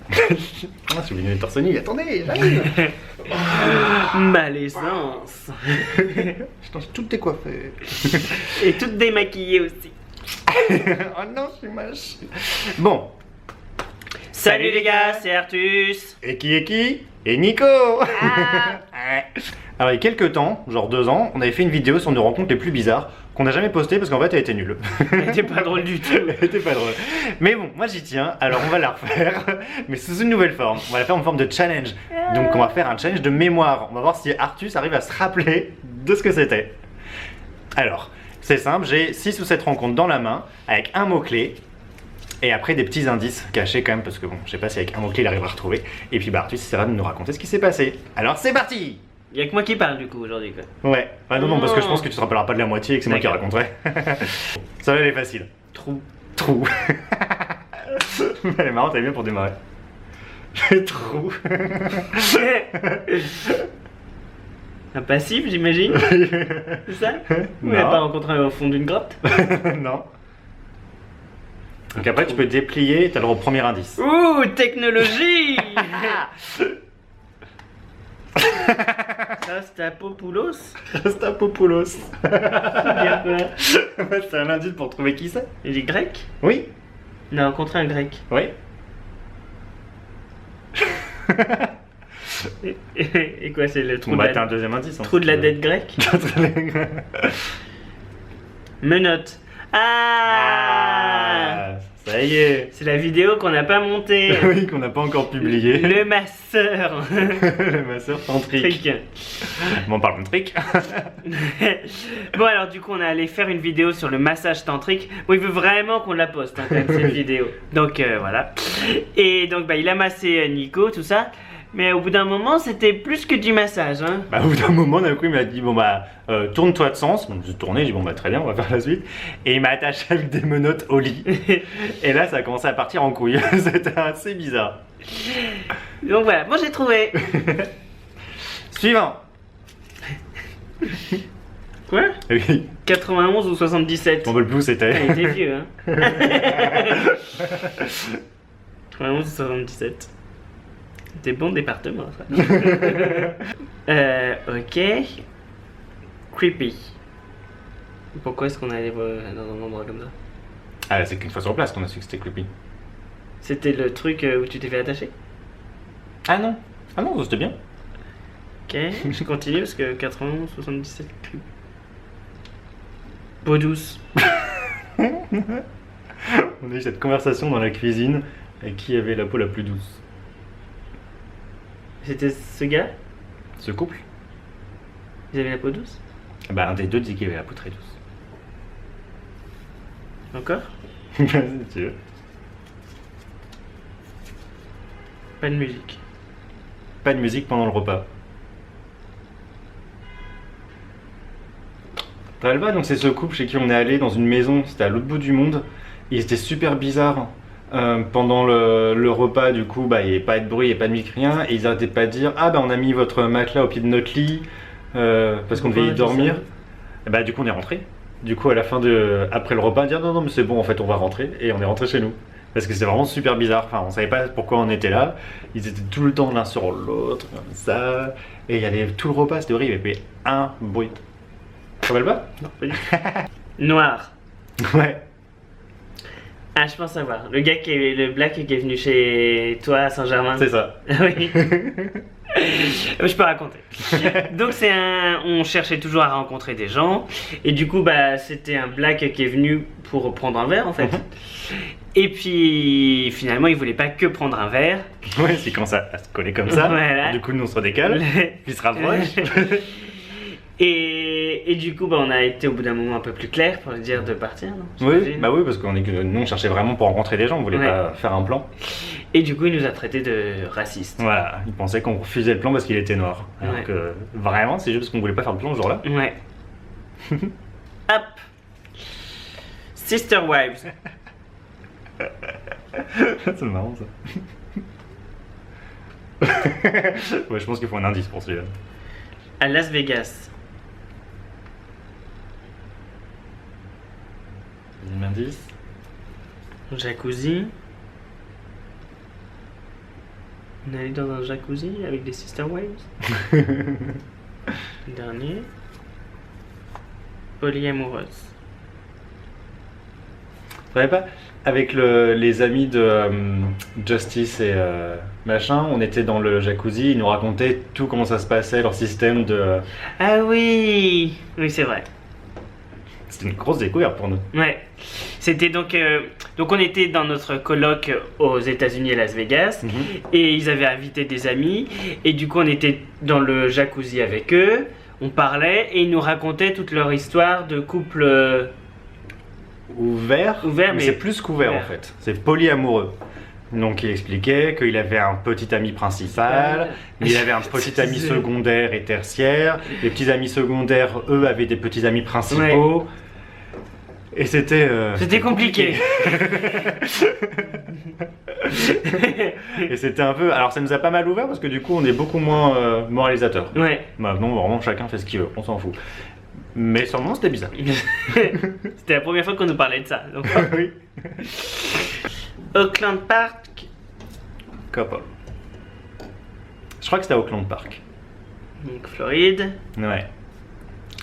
Ah, j'ai oublié de mettre torse nu, attendez, j'arrive. Malaisance. Je change toutes tes coiffures. Et toutes démaquillées aussi. Oh non, je suis moche. Bon. Salut les gars, c'est Artus. Et qui? Et Nico. Alors il y a quelques temps, genre 2 ans, on avait fait une vidéo sur nos rencontres les plus bizarres qu'on n'a jamais postée parce qu'en fait elle était nulle. Elle était pas drôle du tout. Elle était pas drôle. Mais bon, moi j'y tiens, alors on va la refaire, mais sous une nouvelle forme. On va la faire en forme de challenge. Donc on va faire un challenge de mémoire. On va voir si Artus arrive à se rappeler de ce que c'était. Alors, c'est simple, j'ai 6 ou 7 rencontres dans la main avec un mot-clé. Et après des petits indices cachés quand même parce que bon, je sais pas si avec un mot-clé il arrivera à retrouver. Et puis bah Artus essaiera de nous raconter ce qui s'est passé. Alors c'est parti! Y'a que moi qui parle du coup aujourd'hui quoi. Ouais, bah non, parce que je pense que tu te rappelleras pas de la moitié et que c'est moi qui raconterai. Ça va, elle est facile. Trou. Elle est marrante, elle est bien pour démarrer. Trou. Un passif j'imagine. C'est ça? Vous Non. l'avez pas rencontré au fond d'une grotte? Non. Donc après tu peux déplier et t'as le droit au premier indice. Ouh, technologie. Rastapopoulos. Rastapopoulos. C'est bien quoi? C'est un indice pour trouver qui c'est. Il est grec? Oui. On a rencontré un grec. Oui. Et quoi, c'est le trou Bon de bah la... t'as un deuxième indice. Hein, Trou de la dette grecque? Menottes. Ah, ça y est. c'est la vidéo qu'on n'a pas montée. Oui, qu'on n'a pas encore publié. Le masseur. Le masseur tantrique. Truc. Bon, parlons de trick. Bon alors du coup on est allé faire une vidéo sur le massage tantrique. Bon il veut vraiment qu'on la poste hein, quand même cette vidéo. Donc voilà. Et donc bah il a massé Nico tout ça. Mais au bout d'un moment c'était plus que du massage hein. Bah, au bout d'un moment, d'un coup, il m'a dit bon bah tourne-toi de sens. Donc j'ai tourné, j'ai dit bon bah très bien, on va faire la suite. Et il m'a attaché avec des menottes au lit. Et là, ça a commencé à partir en couille. C'était assez bizarre. Donc voilà, moi j'ai trouvé. Suivant. Quoi? Oui. 91 ou 77? Bon bah le plus c'était. Il était vieux hein. 91 ou 77. C'était bon département ça. Ok. Creepy. Pourquoi est-ce qu'on est allé dans un endroit comme ça? Ah, c'est qu'une fois sur place qu'on a su que c'était creepy. C'était le truc où tu t'es fait attacher? Ah non. Ah non, c'était bien. Ok, je continue parce que 91, 77, creepy. Peau douce. On a eu cette conversation dans la cuisine avec qui avait la peau la plus douce. C'était ce gars? Ce couple? Ils avaient la peau douce? Bah un des deux dit qu'il avait la peau très douce. Encore? Si tu veux. Pas de musique. Pas de musique pendant le repas. Talba, donc c'est ce couple chez qui on est allé dans une maison, c'était à l'autre bout du monde. Il était super bizarre. Pendant le repas, du coup, bah, il n'y avait pas de bruit, il n'y avait pas de musique, rien. Et ils arrêtaient pas de dire ah bah on a mis votre matelas au pied de notre lit parce qu'on devait y dormir. Et bah du coup on est rentré. Du coup à la fin après le repas, dire non mais c'est bon en fait on va rentrer et on est rentré chez nous. Parce que c'était vraiment super bizarre, enfin on savait pas pourquoi on était là. Ils étaient tout le temps l'un sur l'autre, comme ça. Et il y avait tout le repas, c'était horrible, il y avait un bruit. Ça va pas? Non, pas du tout. Noir. Ouais. Ah, je pense savoir. Le gars le black qui est venu chez toi à Saint-Germain. C'est ça. Oui. Je peux raconter. Donc on cherchait toujours à rencontrer des gens et du coup bah c'était un black qui est venu pour prendre un verre en fait. Et puis finalement il voulait pas que prendre un verre. Ouais, c'est quand ça à se coller comme ça. Voilà. Du coup nous on se redécale, puis il se rapproche. Et du coup bah on a été au bout d'un moment un peu plus clair pour lui dire de partir. Non, Oui, j'imagine. bah oui, parce que nous on cherchait vraiment pour rencontrer des gens, on voulait Ouais. pas faire un plan. Et du coup il nous a traités de racistes. Voilà, il pensait qu'on refusait le plan parce qu'il était noir. Alors Ouais. que vraiment, c'est juste parce qu'on voulait pas faire de plan ce jour-là. Ouais. Hop. Sister Wives. C'est marrant ça. Ouais, je pense qu'il faut un indice pour celui-là. À Las Vegas. Deuxième indice. Jacuzzi. On est allé dans un jacuzzi avec des Sister Waves. Dernier. Polyamoureuse. Ouais, pas avec les amis de Justice et machin, on était dans le jacuzzi, ils nous racontaient tout comment ça se passait, leur système de... Ah oui. Oui, c'est vrai. C'était une grosse découverte pour nous. Ouais. C'était donc on était dans notre colloque aux États-Unis à Las Vegas et ils avaient invité des amis et du coup on était dans le jacuzzi avec eux, on parlait et ils nous racontaient toute leur histoire de couple Ouvert, Ouvert, mais mais c'est plus qu'ouvert en ouvert. fait. C'est polyamoureux. Donc il expliquait qu'il avait un petit ami principal, mais il avait un petit ami secondaire et tertiaire. Les petits amis secondaires, eux, avaient des petits amis principaux. Et c'était... C'était compliqué. Et c'était un peu... Alors ça nous a pas mal ouvert parce que du coup on est beaucoup moins moralisateur. Ouais. Maintenant vraiment chacun fait ce qu'il veut, on s'en fout. Mais sur le moment c'était bizarre. C'était la première fois qu'on nous parlait de ça. Donc. Oui. Auckland Park. Couple. Je crois que c'était à Auckland Park. Donc Floride. Ouais.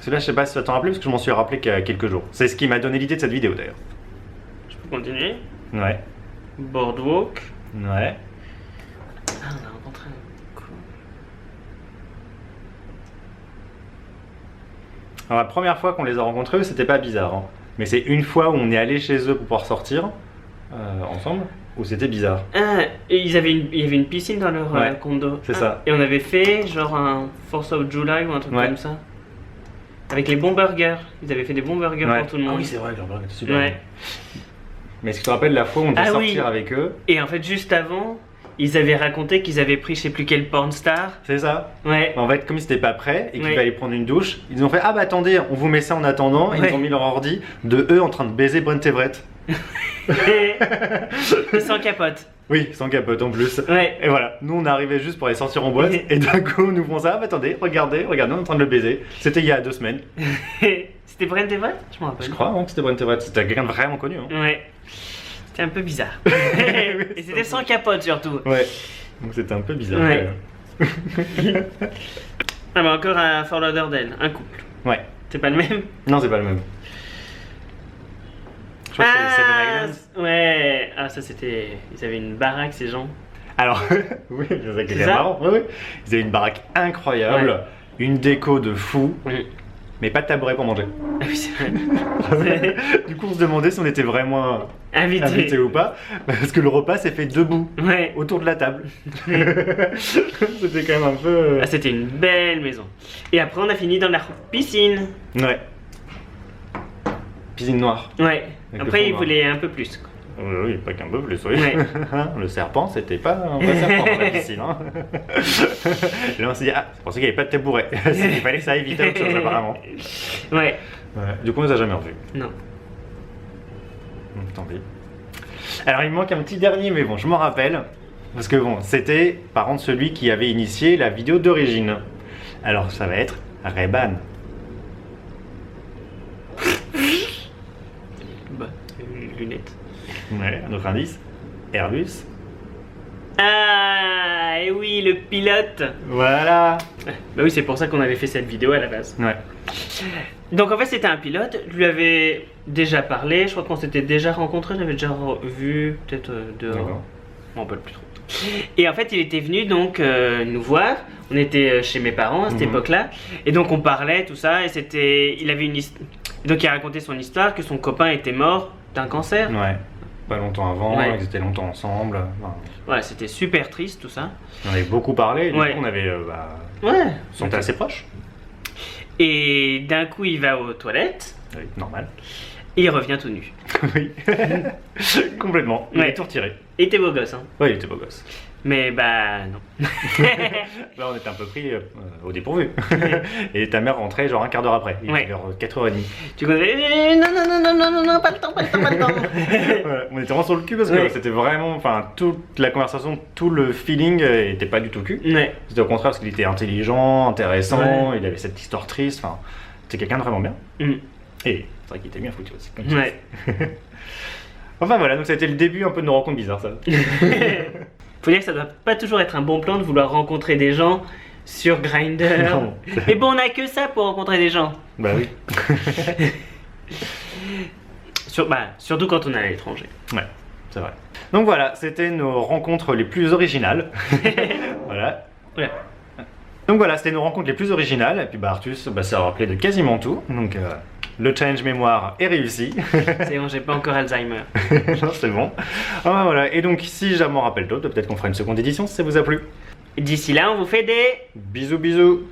Celui-là, je sais pas si tu vas t'en rappeler parce que je m'en suis rappelé qu'il y a quelques jours. C'est ce qui m'a donné l'idée de cette vidéo d'ailleurs. Je peux continuer. Ouais. Boardwalk. Ouais. Ah, on a rencontré un coup. Alors la première fois qu'on les a rencontrés, eux, c'était pas bizarre. Hein. Mais c'est une fois où on est allé chez eux pour pouvoir sortir ensemble, où c'était bizarre. Ah, et il y avait une piscine dans leur Ouais, condo. c'est ça. Et on avait fait genre un 4th of July ou un truc Ouais. comme ça. Avec les bons burgers. Ils avaient fait des bons burgers Ouais. pour tout le monde. Ah oui, c'est vrai, leur burger était super Ouais. bon. Mais est-ce que tu te rappelles la fois où on devait Ah sortir oui. avec eux? Et en fait, juste avant, ils avaient raconté qu'ils avaient pris je sais plus quel porn star. C'est ça. Ouais. En fait, comme ils n'étaient pas prêts et qu'ils Ouais. allaient prendre une douche, ils ont fait ah bah attendez, on vous met ça en attendant. Et Ouais. ils ont mis leur ordi de eux en train de baiser Brent Everett. Et sans capote. Oui, sans capote en plus. Ouais. Et voilà, nous on arrivait juste pour aller sortir en boîte et d'un coup nous font ça, ah, bah attendez, regardez, on est en train de le baiser. C'était il y a 2 semaines, C'était Brent Everett? Je m'en rappelle. je crois, hein, que c'était Brent Everett, c'était quelqu'un de vraiment connu. Hein. Ouais. C'était un peu bizarre. Et c'était sans capote surtout. Ouais, donc c'était un peu bizarre. Ouais. Ah mais encore à Fort Lauderdale, un couple. Ouais, C'est pas le même? non c'est pas le même. Je crois que c'était les Seven Islands. Ouais. Ah ça c'était... Ils avaient une baraque ces gens. Alors, oui, c'est ça qui C'est est ça marrant. Oui, oui. Ils avaient une baraque incroyable, Ouais. une déco de fou, Oui. mais pas de tabouret pour manger. Ah oui c'est vrai. Du coup on se demandait si on était vraiment Invité. invité ou pas, parce que le repas s'est fait debout. Ouais. Autour de la table. C'était quand même un peu... Ah c'était une belle maison. Et après on a fini dans la piscine. Ouais. Piscine noire. Ouais. Avec le Après fond ils noir. voulaient un peu plus. Quoi. Oui, pas qu'un peu plus, oui. Ouais. Le serpent, c'était pas un vrai serpent dans la piscine. Hein. Et là on s'est dit, ah, je pensais qu'il n'y avait pas de tabouret. Il fallait que ça aille vite à autre chose apparemment. Ouais. Ouais. Du coup on les a jamais revus. Non. Tant pis. Alors il me manque un petit dernier, mais bon, je m'en rappelle. Parce que bon, c'était par contre celui qui avait initié la vidéo d'origine. Alors ça va être Ray-Ban. Bah, lunettes. Ouais, un autre indice. Airbus. Ah, et oui, le pilote. Voilà. Bah oui, c'est pour ça qu'on avait fait cette vidéo à la base. Ouais. Donc en fait, c'était un pilote. Je lui avais déjà parlé. Je crois qu'on s'était déjà rencontrés. J'avais déjà vu peut-être dehors. D'accord. Je m'en rappelle plus trop. Et en fait, il était venu donc nous voir. On était chez mes parents à cette époque-là. Et donc on parlait, tout ça. Et c'était, il avait une histoire. Donc il a raconté son histoire que son copain était mort d'un cancer. Ouais. Pas longtemps avant, Ouais. ils étaient longtemps ensemble. Enfin, Voilà, c'était super triste tout ça. on avait beaucoup parlé, et du Ouais. coup on avait... Ouais. on était assez proches. Et d'un coup, il va aux toilettes. Oui, normal. Et il revient tout nu. Oui. Complètement. Il Ouais. est tout retiré. Et il était beau gosse, hein. Ouais, il était beau gosse. Mais bah non. Là, on était un peu pris au dépourvu. Et ta mère rentrait genre un quart d'heure après. Il Ouais. était vers 4h30. Tu connais. Non, non, non, non, non, non, non, pas le temps, pas le temps, pas le temps. Voilà, on était vraiment sur le cul parce que Ouais. c'était vraiment, enfin, toute la conversation, tout le feeling était pas du tout cul. Ouais. C'était au contraire parce qu'il était intelligent, intéressant, il avait cette histoire triste, enfin, c'était quelqu'un de vraiment bien. Mm. Et c'est vrai qu'il était bien foutu aussi. comme tu Ouais. dis. Enfin voilà, donc ça a été le début un peu de nos rencontres bizarres, ça. Faut dire que ça doit pas toujours être un bon plan de vouloir rencontrer des gens sur Grindr. Non. Mais bon, on a que ça pour rencontrer des gens. Bah oui. Surtout quand on est à l'étranger. Ouais, c'est vrai. Donc voilà, c'était nos rencontres les plus originales. Voilà. Voilà. Donc voilà, c'était nos rencontres les plus originales. Et puis bah Artus, ça a rappelé de quasiment tout. Donc le challenge mémoire est réussi. C'est bon, j'ai pas encore Alzheimer. Non, c'est bon. Ah, voilà. Et donc si je m'en rappelle d'autres, peut-être qu'on fera une seconde édition si ça vous a plu. D'ici là, on vous fait des... Bisous bisous.